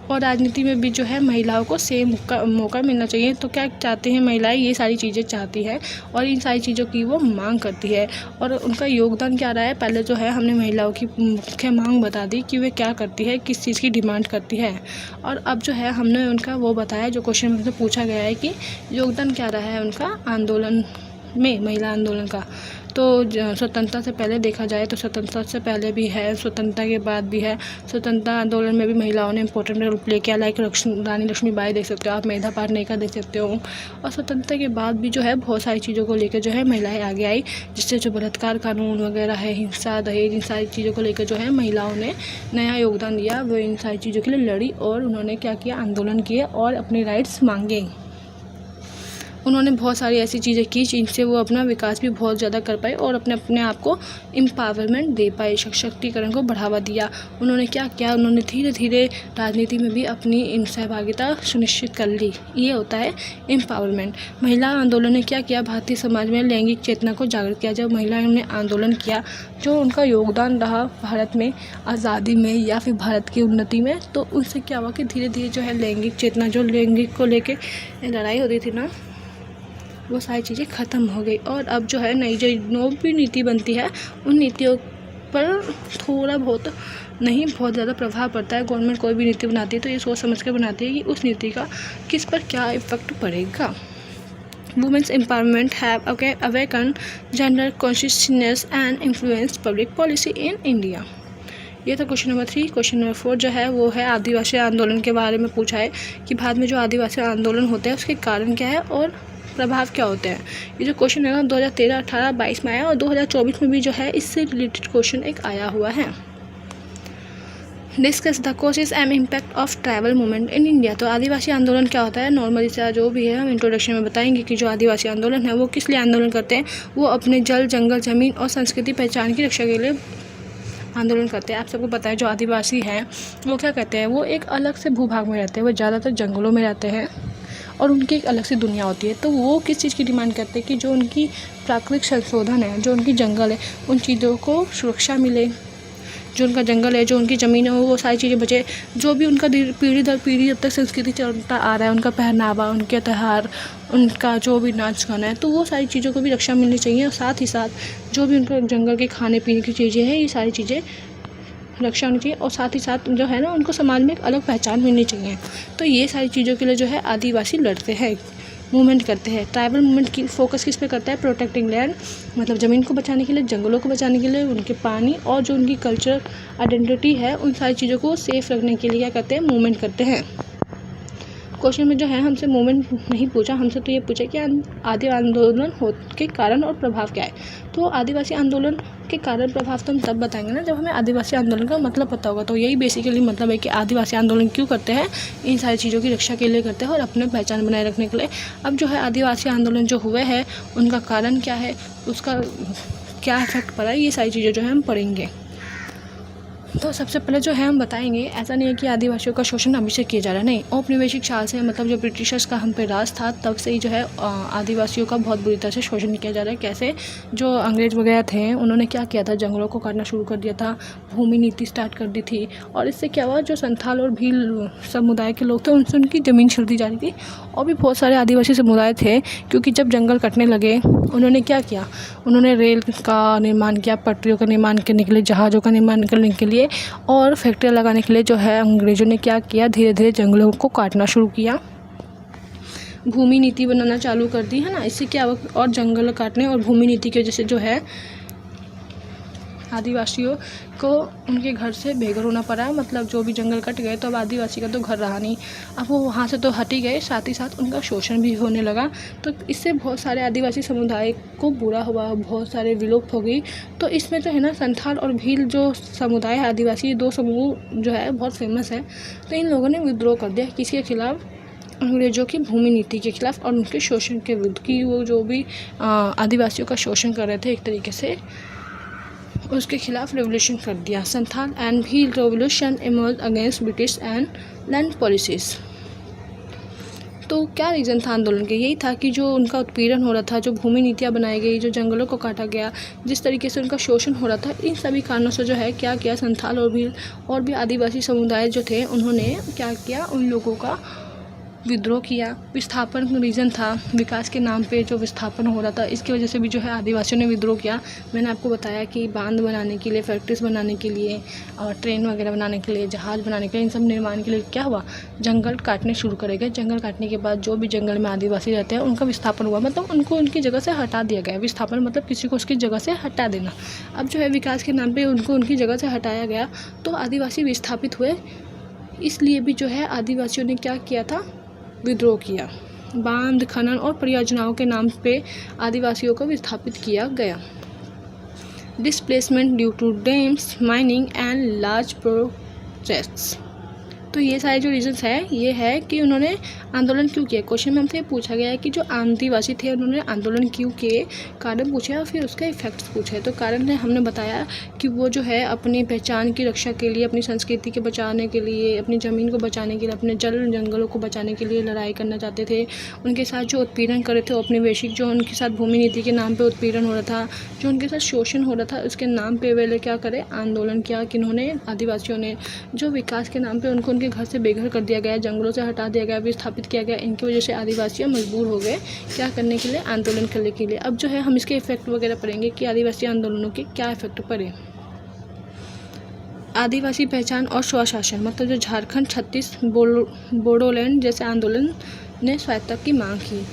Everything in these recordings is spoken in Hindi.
और राजनीति में भी जो है महिलाओं को सेम मौका मिलना चाहिए। तो क्या चाहते हैं महिलाएं, ये सारी चीज़ें चाहती है और इन सारी चीज़ों की वो मांग करती है। और उनका योगदान क्या रहा है, पहले जो है हमने महिलाओं की मुख्य मांग बता दी कि वे क्या करती है, किस चीज़ की डिमांड करती है। और अब जो है हमने उनका वो बताया जो क्वेश्चन में पूछा गया है कि योगदान क्या रहा है उनका आंदोलन में, महिला आंदोलन का। तो स्वतंत्रता से पहले देखा जाए तो स्वतंत्रता से पहले भी है, स्वतंत्रता के बाद भी है। स्वतंत्रता आंदोलन में भी महिलाओं ने इंपॉर्टेंट रोल प्ले किया, लाइक रानी लक्ष्मीबाई देख सकते हो आप, मेधा पाटनेकर देख सकते हो। और स्वतंत्रता के बाद भी जो है बहुत सारी चीज़ों को लेकर जो है महिलाएं आगे आई, जिससे जो बलात्कार कानून वगैरह है, हिंसा, दहेज, इन सारी चीज़ों को लेकर जो है महिलाओं ने नया योगदान दिया। वो इन सारी चीज़ों के लिए लड़ी और उन्होंने क्या किया, आंदोलन किए और अपने राइट्स मांगे। उन्होंने बहुत सारी ऐसी चीज़ें की जिनसे वो अपना विकास भी बहुत ज़्यादा कर पाए और अपने आप को एम्पावरमेंट दे पाए, सशक्तिकरण को बढ़ावा दिया। उन्होंने क्या किया, उन्होंने धीरे धीरे राजनीति में भी अपनी सहभागिता सुनिश्चित कर ली। ये होता है एम्पावरमेंट। महिला आंदोलन ने क्या किया, भारतीय समाज में लैंगिक चेतना को जागृत किया। जब महिलाओं ने आंदोलन किया, जो उनका योगदान रहा भारत में आज़ादी में या फिर भारत की उन्नति में, तो उससे क्या हुआ कि धीरे धीरे जो है लैंगिक चेतना, जो लैंगिक को लेके लड़ाई होती थी ना, वो सारी चीज़ें ख़त्म हो गई। और अब जो है नई जो भी नीति बनती है, उन नीतियों पर थोड़ा बहुत नहीं, बहुत ज़्यादा प्रभाव पड़ता है। गवर्नमेंट कोई भी नीति बनाती है तो ये सोच समझ कर बनाती है कि उस नीति का किस पर क्या इफेक्ट पड़ेगा। Women's empowerment have awaken gender consciousness and influence public policy in India. ये तो क्वेश्चन नंबर 3। क्वेश्चन नंबर 4 जो है वो है आदिवासी आंदोलन के बारे में पूछा है कि भारत में जो आदिवासी आंदोलन होते हैं उसके कारण क्या है और प्रभाव क्या होते हैं। ये जो क्वेश्चन है ना 2013, 18, 22 में आया और 2024 में भी जो है इससे रिलेटेड क्वेश्चन एक आया हुआ है। Discuss the causes and impact of tribal movement in India. तो आदिवासी आंदोलन क्या होता है, नॉर्मली सा जो भी है हम इंट्रोडक्शन में बताएंगे कि जो आदिवासी आंदोलन है वो किस लिए आंदोलन करते हैं। वो अपने जल, जंगल, ज़मीन और संस्कृति पहचान की रक्षा के लिए आंदोलन करते हैं। आप सबको पता है जो आदिवासी हैं वो क्या कहते हैं, वो एक अलग से भूभाग में रहते हैं, वो ज़्यादातर जंगलों में रहते हैं और उनकी एक अलग सी दुनिया होती है। तो वो किस चीज़ की डिमांड करते हैं कि जो उनकी प्राकृतिक संशोधन है, जो उनकी जंगल है, उन चीज़ों को सुरक्षा मिले। जो उनका जंगल है, जो उनकी ज़मीन है, वो सारी चीज़ें बचे। जो भी उनका पीढ़ी दर पीढ़ी जब तक संस्कृति चलता आ रहा है, उनका पहनावा, उनके त्यौहार, उनका जो भी नाच गाना है, तो वो सारी चीज़ों को भी रक्षा मिलनी चाहिए। और साथ ही साथ जो भी उनका जंगल के खाने पीने की चीज़ें हैं, ये सारी चीज़ें रक्षा होनी चाहिए। और साथ ही साथ जो है ना उनको समाज में एक अलग पहचान मिलनी चाहिए। तो ये सारी चीज़ों के लिए जो है आदिवासी लड़ते हैं, मूवमेंट करते हैं। ट्राइबल मूवमेंट की फोकस किस पे करता है, प्रोटेक्टिंग लैंड, मतलब ज़मीन को बचाने के लिए, जंगलों को बचाने के लिए, उनके पानी और जो उनकी कल्चर आइडेंटिटी है, उन सारी चीज़ों को सेफ रखने के लिए क्या करते हैं, मूवमेंट करते हैं। क्वेश्चन में जो है हमसे मूवमेंट नहीं पूछा, हमसे तो ये पूछा कि आदिवासी आंदोलन के कारण और प्रभाव क्या है। तो आदिवासी आंदोलन के कारण प्रभाव तो हम तब बताएंगे ना जब हमें आदिवासी आंदोलन का मतलब पता होगा। तो यही बेसिकली मतलब है कि आदिवासी आंदोलन क्यों करते हैं, इन सारी चीज़ों की रक्षा के लिए करते हैं और अपने पहचान बनाए रखने के लिए। अब जो है आदिवासी आंदोलन जो हुए हैं उनका कारण क्या है, उसका क्या इफेक्ट पड़ा है, ये सारी चीज़ें जो है हम पढ़ेंगे। तो सबसे पहले जो है हम बताएंगे, ऐसा नहीं है कि आदिवासियों का शोषण अभी से किया जा रहा है, नहीं। औपनिवेशिक काल से, मतलब जो ब्रिटिशर्स का हम पे राज था तब से ही जो है आदिवासियों का बहुत बुरी तरह से शोषण किया जा रहा है। कैसे, जो अंग्रेज़ वगैरह थे उन्होंने क्या किया था, जंगलों को काटना शुरू कर दिया था, भूमि नीति स्टार्ट कर दी थी। और इससे क्या हुआ, जो संथाल और भील समुदाय के लोग थे उनसे उनकी ज़मीन छिनती जा रही थी। और भी बहुत सारे आदिवासी समुदाय थे, क्योंकि जब जंगल कटने लगे उन्होंने क्या किया, उन्होंने रेल का निर्माण किया, पटरियों का निर्माण करने के लिए, जहाज़ों का निर्माण करने के लिए और फैक्ट्रियाँ लगाने के लिए जो है अंग्रेज़ों ने क्या किया, धीरे धीरे जंगलों को काटना शुरू किया, भूमि नीति बनाना चालू कर दी, है ना। इससे क्या हुआ, और जंगल काटने और भूमि नीति की वजह से जो है आदिवासियों को उनके घर से बेघर होना पड़ा। मतलब जो भी जंगल कट गए तो अब आदिवासी का तो घर रहा नहीं, अब वो वहाँ से तो हट ही गए, साथ ही साथ उनका शोषण भी होने लगा। तो इससे बहुत सारे आदिवासी समुदाय को बुरा हुआ, बहुत सारे विलुप्त हो गई। तो इसमें जो है ना संथाल और भील जो समुदाय है आदिवासी, दो समूह जो है बहुत फेमस है। तो इन लोगों ने विद्रोह कर दिया, किसके खिलाफ, अंग्रेज़ों की भूमि नीति के खिलाफ और उनके शोषण के विरुद्ध, कि वो जो भी आदिवासियों का शोषण कर रहे थे एक तरीके से, उसके खिलाफ रेवोल्यूशन कर दिया। Santhal and Bhil revolution emerge against British and land policies. तो क्या रीज़न था आंदोलन के? यही था कि जो उनका उत्पीड़न हो रहा था, जो भूमि नीतियाँ बनाई गई, जो जंगलों को काटा गया, जिस तरीके से उनका शोषण हो रहा था, इन सभी कारणों से जो है क्या किया संथाल और भी आदिवासी समुदाय जो थे उन्होंने क्या किया, उन लोगों का विद्रोह किया। विस्थापन रीज़न था, विकास के नाम पे जो विस्थापन हो रहा था, इसकी वजह से भी जो है आदिवासियों ने विद्रोह किया। मैंने आपको बताया कि बांध बनाने के लिए, फैक्ट्रीज बनाने के लिए और ट्रेन वगैरह बनाने के लिए, जहाज़ बनाने के लिए, इन सब निर्माण के लिए क्या हुआ, जंगल काटने शुरू करे गए। जंगल काटने के बाद जो भी जंगल में आदिवासी रहते हैं उनका विस्थापन हुआ, मतलब उनको उनकी जगह से हटा दिया गया। विस्थापन मतलब किसी को उसकी जगह से हटा देना। अब जो है विकास के नाम पर उनको उनकी जगह से हटाया गया, तो आदिवासी विस्थापित हुए। इसलिए भी जो है आदिवासियों ने क्या किया था, विद्रोह किया। बांध, खनन और परियोजनाओं के नाम पे आदिवासियों को विस्थापित किया गया। Displacement due to dams, mining and large projects. तो ये सारे जो रीजंस है, ये है कि उन्होंने आंदोलन क्यों किया। क्वेश्चन में हमसे पूछा गया है कि जो आदिवासी थे उन्होंने आंदोलन क्यों किए, कारण पूछे और फिर उसका इफेक्ट्स पूछे। तो कारण है, हमने बताया कि वो जो है अपनी पहचान की रक्षा के लिए, अपनी संस्कृति के बचाने के लिए, अपनी ज़मीन को बचाने के लिए, अपने जंगलों को बचाने के लिए लड़ाई करना चाहते थे। उनके साथ जो उत्पीड़न कर रहे थे औपनिवेशिक, जो उनके साथ भूमि नीति के नाम पर उत्पीड़न हो रहा था, जो उनके साथ शोषण हो रहा था, उसके नाम पर वे क्या करे, आंदोलन किया। किन्होंने, आदिवासियों ने। जो विकास के नाम पर उनको उनके घर से बेघर कर दिया गया, जंगलों से हटा दिया गया, विस्थापित किया गया, इनकी वजह से आदिवासी मजबूर हो गए क्या करने के लिए, आंदोलन करने के लिए। अब जो है हम इसके इफेक्ट वगैरह पढ़ेंगे कि आदिवासी आंदोलनों के क्या इफेक्ट पड़े। आदिवासी पहचान और स्वशासन, मतलब जो झारखंड, छत्तीसगढ़, बोडोलैंड जैसे आंदोलन ने स्वायत्तता की मांग की।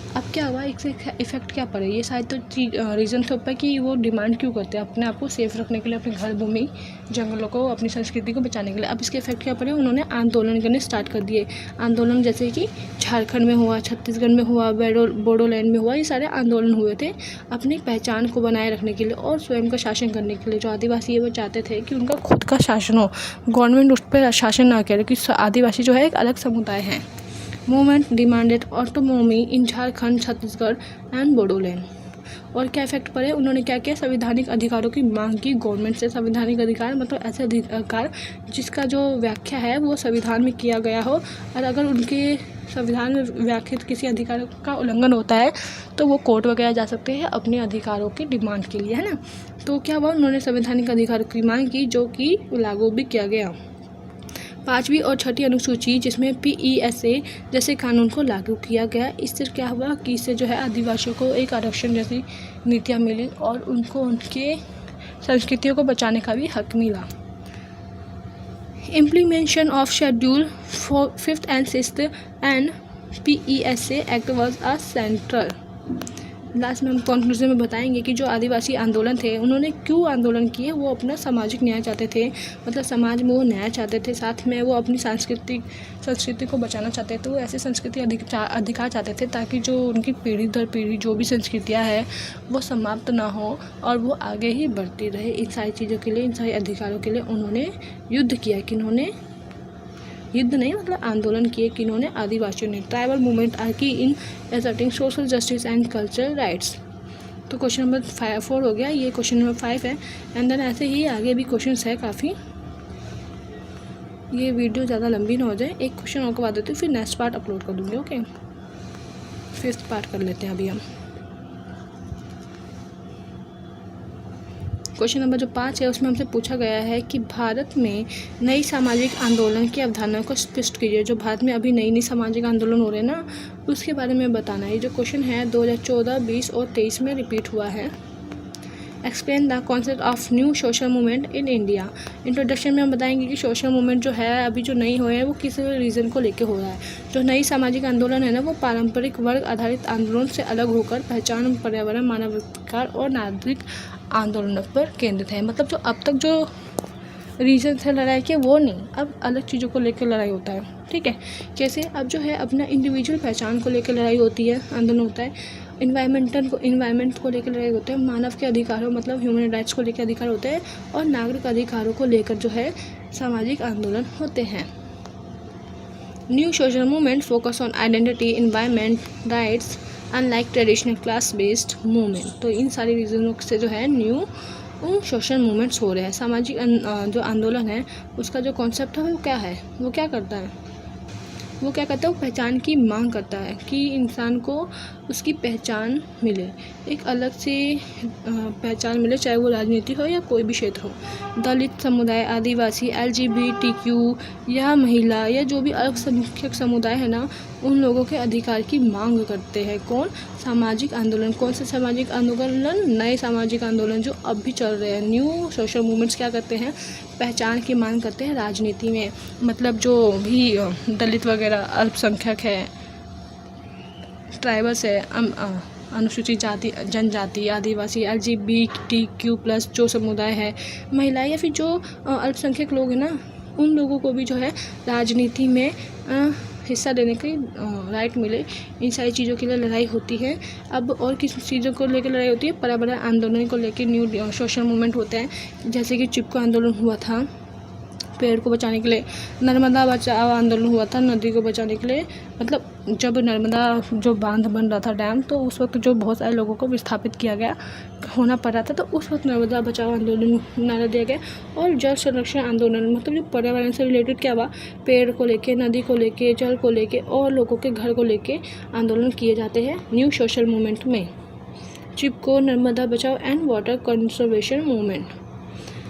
अब क्या हुआ, इससे इफेक्ट क्या पड़े, ये शायद तो रीज़न थे ऊपर कि वो डिमांड क्यों करते हैं अपने आप को सेफ रखने के लिए, अपने घर, भूमि, जंगलों को, अपनी संस्कृति को बचाने के लिए। अब इसके इफेक्ट क्या पड़े, उन्होंने आंदोलन करने स्टार्ट कर दिए। आंदोलन जैसे कि झारखंड में हुआ, छत्तीसगढ़ में हुआ, बोडोलैंड में हुआ, ये सारे आंदोलन हुए थे अपनी पहचान को बनाए रखने के लिए और स्वयं का शासन करने के लिए। जो आदिवासी है वो चाहते थे कि उनका खुद का शासन हो, गवर्नमेंट उस पर शासन ना करे, कि आदिवासी जो है एक अलग समुदाय है। Movement demanded autonomy in Jharkhand, Chhattisgarh and Bodoland. और क्या इफेक्ट पड़े, उन्होंने क्या किया, संवैधानिक अधिकारों की मांग की गवर्नमेंट से। संवैधानिक अधिकार मतलब ऐसे अधिकार जिसका जो व्याख्या है वो संविधान में किया गया हो, और अगर उनके संविधान में व्याख्यात किसी अधिकार का उल्लंघन होता है तो वो कोर्ट वगैरह जा सकते हैं अपने अधिकारों की डिमांड के लिए, है ना। तो क्या हुआ, उन्होंने संवैधानिक अधिकारों की मांग की, जो कि लागू भी किया गया। 5वीं और 6ठी अनुसूची, जिसमें PESA जैसे कानून को लागू किया गया। इससे क्या हुआ कि इससे जो है आदिवासियों को एक आरक्षण जैसी नीतियाँ मिली और उनको उनके संस्कृतियों को बचाने का भी हक मिला। Implementation of schedule 5th and 6th and PESA act was a central. Last में हम कंक्लूजन में बताएंगे कि जो आदिवासी आंदोलन थे उन्होंने क्यों आंदोलन किए। वो अपना सामाजिक न्याय चाहते थे, मतलब समाज में वो न्याय चाहते थे, साथ में वो अपनी संस्कृति को बचाना चाहते थे। वो ऐसे संस्कृति अधिकार चाहते थे ताकि जो उनकी पीढ़ी दर पीढ़ी जो भी संस्कृतियाँ हैं वो समाप्त ना हो और वो आगे ही बढ़ती रहे। इन सारी चीज़ों के लिए, इन सारे अधिकारों के लिए उन्होंने युद्ध किया। किन्होंने युद्ध नहीं मतलब आंदोलन किए, किन्होंने, आदिवासियों ने। Tribal movement are key in asserting social justice and cultural rights. तो क्वेश्चन नंबर 4 हो गया, ये क्वेश्चन नंबर 5 है। एंड देन ऐसे ही आगे भी क्वेश्चन है काफ़ी। ये वीडियो ज़्यादा लंबी ना हो जाए, एक क्वेश्चन और करवा देती हूँ, फिर नेक्स्ट पार्ट अपलोड कर दूँगी। ओके, 5th पार्ट कर लेते हैं अभी हम। क्वेश्चन नंबर जो 5 है उसमें हमसे पूछा गया है कि भारत में नई सामाजिक आंदोलन की अवधारणा को स्पष्ट कीजिए। जो भारत में अभी नई सामाजिक आंदोलन हो रहे हैं ना, उसके बारे में बताना है। ये जो क्वेश्चन है 2014, 20 और 23 में रिपीट हुआ है। Explain the concept of new social movement in India. Introduction में हम बताएंगे कि सोशल मूवमेंट जो है अभी जो नई हुए हैं वो किस रीज़न को लेके हो रहा है। जो नई सामाजिक आंदोलन है ना, वो पारंपरिक वर्ग आधारित आंदोलन से अलग होकर पहचान, पर्यावरण, मानवाधिकार और नागरिक आंदोलनों पर केंद्रित है। मतलब जो अब तक जो रीजन है लड़ाई के वो नहीं, अब अलग चीज़ों को लेकर लड़ाई होता है। ठीक है, कैसे, अब जो है अपना इंडिविजुअल पहचान को लेकर लड़ाई होती है, आंदोलन होता है। इन्वायरमेंट को लेकर लड़ाई होते हैं। मानव के अधिकारों मतलब ह्यूमन राइट्स को लेकर अधिकार होते हैं। और नागरिक अधिकारों को लेकर जो है सामाजिक आंदोलन होते हैं। New social movement focus on identity, environment, rights unlike traditional class based movement. तो इन सारी रीजनों से जो है न्यू सोशल मूवमेंट्स हो रहे हैं। सामाजिक जो आंदोलन है उसका जो कॉन्सेप्ट है वो क्या है, वो क्या करता है, वो क्या करता है, वो पहचान की मांग करता है कि इंसान को उसकी पहचान मिले, एक अलग से पहचान मिले, चाहे वो राजनीति हो या कोई भी क्षेत्र हो। दलित समुदाय, आदिवासी, LGBTQ या महिला या जो भी अल्पसंख्यक समुदाय है ना, उन लोगों के अधिकार की मांग करते हैं। कौन? सामाजिक आंदोलन। कौन से सामाजिक आंदोलन? नए सामाजिक आंदोलन जो अब भी चल रहे हैं। न्यू सोशल मूवमेंट्स क्या करते हैं? पहचान की मांग करते हैं राजनीति में। मतलब जो भी दलित वगैरह अल्पसंख्यक है, ट्राइबल्स है, अनुसूचित जाति जनजाति, आदिवासी, LGBTQ+ जो समुदाय है, महिलाएं या फिर जो अल्पसंख्यक लोग हैं ना, उन लोगों को भी जो है राजनीति में हिस्सा लेने की राइट मिले। इन सारी चीज़ों के लिए लड़ाई होती है। अब और किस चीज़ों को लेकर लड़ाई होती है? पर्यावरण आंदोलन को लेकर न्यू सोशल मूवमेंट होते हैं, जैसे कि चिपको आंदोलन हुआ था पेड़ को बचाने के लिए, नर्मदा बचाओ आंदोलन हुआ था नदी को बचाने के लिए। मतलब जब नर्मदा जो बांध बन रहा था, डैम, तो उस वक्त जो बहुत सारे लोगों को विस्थापित किया गया होना पड़ रहा था, तो उस वक्त नर्मदा बचाओ आंदोलन नारा दिया गया। और जल संरक्षण आंदोलन, मतलब जो पर्यावरण से रिलेटेड क्या हुआ, पेड़ को लेके, नदी को लेके, जल को लेके और लोगों के घर को लेके आंदोलन किए जाते हैं न्यू सोशल मूवमेंट में। चिपको, नर्मदा बचाओ एंड वाटर कंजर्वेशन मूवमेंट।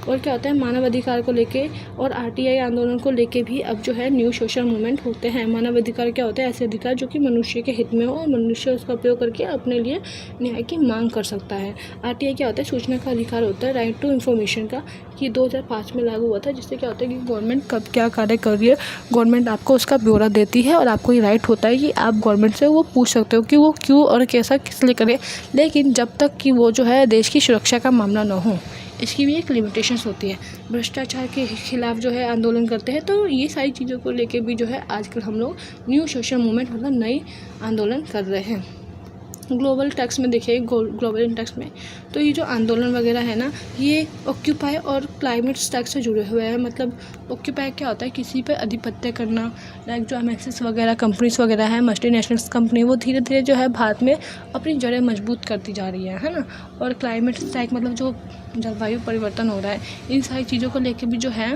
और क्या होता है, मानव अधिकार को लेके और RTI आंदोलन को लेके भी अब जो है न्यू सोशल मूवमेंट होते हैं। मानव अधिकार क्या होते हैं? ऐसे अधिकार जो कि मनुष्य के हित में हो और मनुष्य उसका उपयोग करके अपने लिए न्याय की मांग कर सकता है। RTI क्या होता है? सूचना का अधिकार होता है, राइट टू इन्फॉर्मेशन का, कि 2005 में लागू हुआ था, जिससे क्या होता है कि गवर्नमेंट कब क्या कार्य कर रही है, गवर्नमेंट आपको उसका ब्यौरा देती है और आपको ये राइट होता है कि आप गवर्नमेंट से वो पूछ सकते हो कि वो क्यों और कैसा किस लिए करे, लेकिन जब तक कि वो जो है देश की सुरक्षा का मामला न हो। इसकी भी एक लिमिटेशंस होती है। भ्रष्टाचार के खिलाफ जो है आंदोलन करते हैं। तो ये सारी चीज़ों को लेके भी जो है आजकल हम लोग न्यू सोशल मूवमेंट मतलब नई आंदोलन कर रहे हैं। ग्लोबल टेक्स्ट में देखिए, ग्लोबल इंटेक्स्ट में तो ये जो आंदोलन वगैरह है ना, ये ऑक्यूपाई और क्लाइमेट टेक्स्ट से जुड़े हुए हैं। मतलब ऑक्यूपाई क्या होता है? किसी पे अधिपत्य करना। लाइक जो MNCs वगैरह कंपनीज वगैरह है, मल्टीनेशनल कंपनी, वो धीरे धीरे जो है भारत में अपनी जड़ें मजबूत करती जा रही है ना। और क्लाइमेट टेक्स्ट मतलब जो जलवायु परिवर्तन हो रहा है, इन सारी चीज़ों को लेकर भी जो है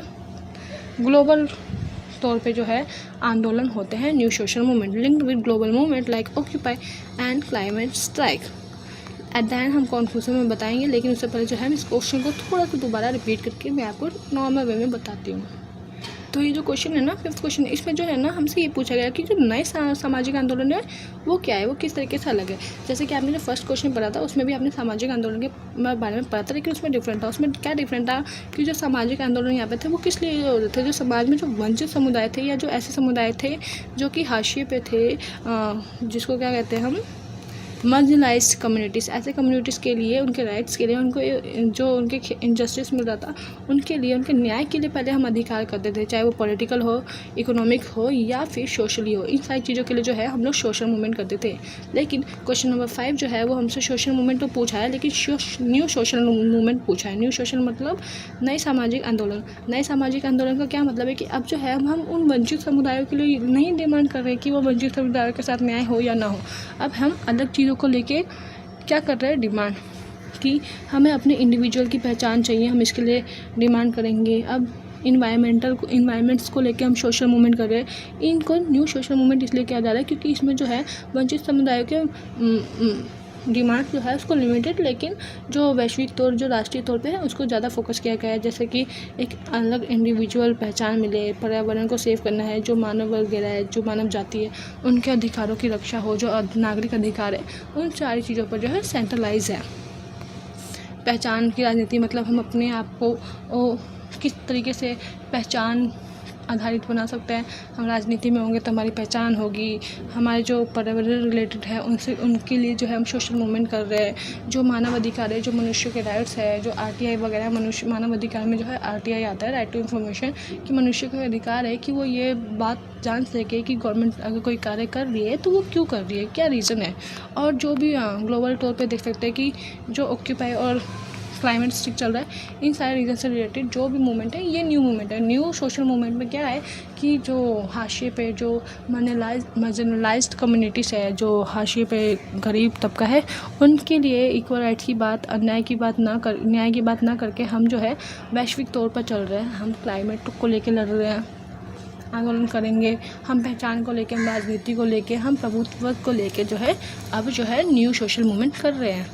ग्लोबल तौर पे जो है आंदोलन होते हैं new social movement linked with global movement like occupy and climate strike. At the end हम कॉन्क्लूजन में बताएंगे, लेकिन उससे पहले जो है इस क्वेश्चन को थोड़ा सा दोबारा रिपीट करके मैं आपको नॉर्मल वे में बताती हूँ। तो ये जो क्वेश्चन है ना, 5th क्वेश्चन, इसमें जो है ना हमसे ये पूछा गया कि जो नए सामाजिक आंदोलन है वो क्या है, वो किस तरीके से अलग है। जैसे कि आपने जो फर्स्ट क्वेश्चन पढ़ा था उसमें भी आपने सामाजिक आंदोलन के बारे में पढ़ा था, लेकिन उसमें डिफरेंट था। उसमें क्या डिफरेंट था कि जो सामाजिक आंदोलन यहाँ पे थे वो किस लिए हो रहे थे? जो समाज में जो वंचित समुदाय थे या जो ऐसे समुदाय थे जो कि हाशिए पे थे, जिसको क्या कहते हैं हम, मार्जिनलाइज्ड कम्युनिटीज़, ऐसे कम्युनिटीज़ के लिए, उनके राइट्स के लिए, उनको जो उनके इनजस्टिस मिल रहा था उनके लिए, उनके न्याय के लिए पहले हम अधिकार करते थे, चाहे वो पॉलिटिकल हो, इकोनॉमिक हो या फिर सोशली हो। इन सारी चीज़ों के लिए जो है हम लोग सोशल मूवमेंट करते थे। लेकिन क्वेश्चन नंबर 5 जो है वो हमसे सोशल मूवमेंट तो पूछा है, लेकिन न्यू सोशल मूवमेंट पूछा है। न्यू सोशल मतलब नए सामाजिक आंदोलन। नए सामाजिक आंदोलन का क्या मतलब है कि अब जो है हम उन वंचित समुदायों के लिए नहीं डिमांड कर रहे हैं कि वो वंचित समुदायों के साथ न्याय हो या ना हो। अब हम अलग चीज़ों को लेके क्या कर रहे हैं? डिमांड, कि हमें अपने इंडिविजुअल की पहचान चाहिए, हम इसके लिए डिमांड करेंगे। अब इन्वायरमेंट्स को लेके हम सोशल मूवमेंट कर रहे हैं। इनको न्यू सोशल मूवमेंट इसलिए किया जा रहा है क्योंकि इसमें जो है वंचित समुदायों के डिमांड जो है उसको लिमिटेड, लेकिन जो वैश्विक तौर, जो राष्ट्रीय तौर पे है, उसको ज़्यादा फोकस किया गया है। जैसे कि एक अलग इंडिविजुअल पहचान मिले, पर्यावरण को सेव करना है, जो मानव वगैरह है, जो मानव जाति है, उनके अधिकारों की रक्षा हो, जो नागरिक अधिकार है, उन सारी चीज़ों पर जो है सेंट्रलाइज है। पहचान की राजनीति मतलब हम अपने आप को किस तरीके से पहचान आधारित बना सकते हैं। हम राजनीति में होंगे तो हमारी पहचान होगी। हमारे जो पर्यावरण रिलेटेड है उनके लिए जो है हम सोशल मूवमेंट कर रहे हैं। जो मानव अधिकार है, जो मनुष्य के राइट्स है, जो RTI वगैरह, मनुष्य मानव अधिकार में जो है RTI आता है, राइट टू इन्फॉर्मेशन, कि मनुष्य का अधिकार है कि वो ये बात जान सके कि गवर्नमेंट अगर कोई कार्य कर रही है तो वो क्यों कर रही है, क्या रीज़न है। और जो भी ग्लोबल तौर पर देख सकते हैं कि जो ऑक्यूपाई और क्लाइमेट स्टिक चल रहा है, इन सारे रीजन से रिलेटेड जो भी मूवमेंट है ये न्यू मूवमेंट है। न्यू सोशल मूवमेंट में क्या है कि जो हाशिए पे, जो मार्जिनलाइज्ड कम्युनिटीज़ है, जो हाशिए पे गरीब तबका है, उनके लिए इक्वल राइट्स की बात, न्याय की बात ना करके हम जो है वैश्विक तौर पर चल रहे हैं। हम क्लाइमेट को लेके लड़ रहे हैं, आंदोलन करेंगे, हम पहचान को लेके, हम राजनीति को लेके, हम प्रभुत्व को लेके जो है अब जो है न्यू सोशल मूवमेंट कर रहे हैं।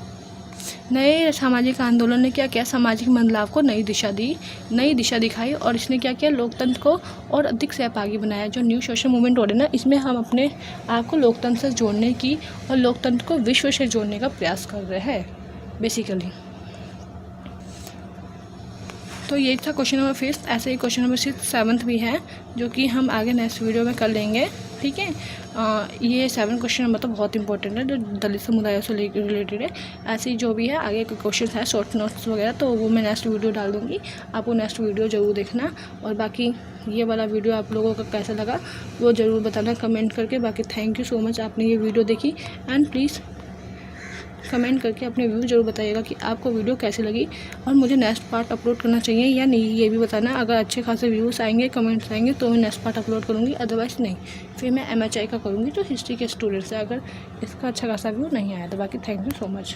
नए सामाजिक आंदोलन ने क्या किया, सामाजिक बदलाव को नई दिशा दिखाई और इसने क्या किया, लोकतंत्र को और अधिक सहभागी बनाया। जो न्यू सोशल मूवमेंट हो रही है ना, इसमें हम अपने आप को लोकतंत्र से जोड़ने की और लोकतंत्र को विश्व से जोड़ने का प्रयास कर रहे हैं बेसिकली। तो ये था क्वेश्चन नंबर 5। ऐसे ही क्वेश्चन नंबर 7 भी है जो कि हम आगे नेक्स्ट वीडियो में कर लेंगे, ठीक है। ये 7 क्वेश्चन नंबर तो बहुत इंपॉर्टेंट है, जो दलित समुदायों से रिलेटेड है। ऐसे ही जो भी है आगे के क्वेश्चन है, शॉर्ट नोट्स वगैरह, तो वो मैं नेक्स्ट वीडियो डाल दूँगी, आपको नेक्स्ट वीडियो ज़रूर देखना। और बाकी ये वाला वीडियो आप लोगों का कैसा लगा वो ज़रूर बताना कमेंट करके। बाकी थैंक यू सो मच, आपने ये वीडियो देखी। एंड प्लीज़ कमेंट करके अपने व्यू जरूर बताइएगा कि आपको वीडियो कैसी लगी और मुझे नेक्स्ट पार्ट अपलोड करना चाहिए या नहीं, ये भी बताना। अगर अच्छे खासे व्यूज़ आएंगे, कमेंट्स आएंगे तो मैं नेक्स्ट पार्ट अपलोड करूँगी, अदरवाइज़ नहीं। फिर मैं MHI का करूँगी, तो हिस्ट्री के स्टूडेंट से, अगर इसका अच्छा खासा व्यू नहीं आया तो। बाकी थैंक यू सो मच।